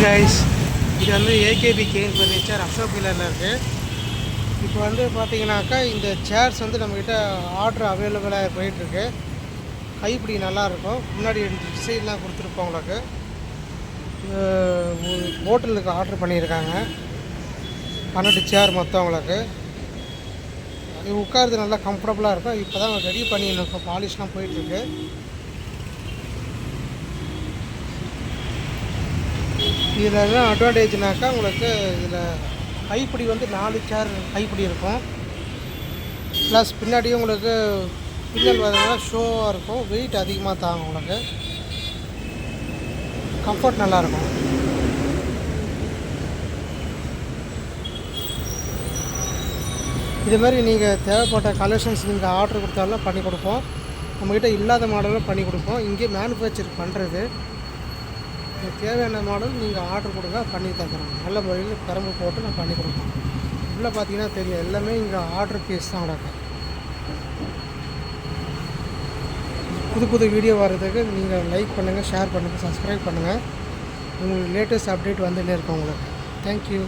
Guys, இது வந்து AKP can furniture Ashok வில்லரில் இருக்குது. இப்போ வந்து பார்த்தீங்கன்னாக்கா இந்த சேர்ஸ் வந்து நம்மக்கிட்ட ஆர்டர் அவைலபிளாக போயிட்டுருக்கு. கைப்பிடி நல்லாயிருக்கும். முன்னாடி டிசைன்லாம் கொடுத்துருப்போம். உங்களுக்கு ஹோட்டலுக்கு ஆர்டர் பண்ணியிருக்காங்க. 12 சேர் மொத்தம். உங்களுக்கு உட்கார்றது நல்லா கம்ஃபர்டபுளாக இருக்கும். இப்போ தான் ரெடி பண்ணிடணும். இப்போ பாலிஷ்லாம் போயிட்டுருக்கு. இதில் என்ன அட்வான்டேஜ்னாக்கா உங்களுக்கு இதில் கைப்பிடி வந்து 4 சேர் கைப்பிடி இருக்கும். ப்ளஸ் பின்னாடியும் உங்களுக்கு பின்னல் வரதுனால ஷோவாக இருக்கும். வெயிட் அதிகமாக தாங்கும். உங்களுக்கு கம்ஃபர்ட் நல்லாயிருக்கும். இது மாதிரி நீங்கள் தேவைப்பட்ட கலெக்ஷன்ஸ் நீங்கள் ஆர்டர் கொடுத்தாலும் பண்ணி கொடுப்போம். நம்மக்கிட்ட இல்லாத மாடலும் பண்ணி கொடுப்போம். இங்கே மேனுஃபேக்சர் பண்ணுறது. தேவையான மாடல் நீங்கள் ஆர்டர் கொடுங்க, பண்ணி தந்துடுறோம். நல்ல முறையில் கரும்பு போட்டு நான் பண்ணி கொடுப்போம். உள்ளே பார்த்தீங்கன்னா தெரியும், எல்லாமே இங்கே ஆர்டர் பீஸ் தான். நடக்கும். புது புது வீடியோ வர்றதுக்கு நீங்கள் லைக் பண்ணுங்கள், ஷேர் பண்ணுங்கள், சப்ஸ்கிரைப் பண்ணுங்கள். உங்களுக்கு லேட்டஸ்ட் அப்டேட் வந்துகிட்டே இருக்கும். உங்களுக்கு தேங்க்யூ.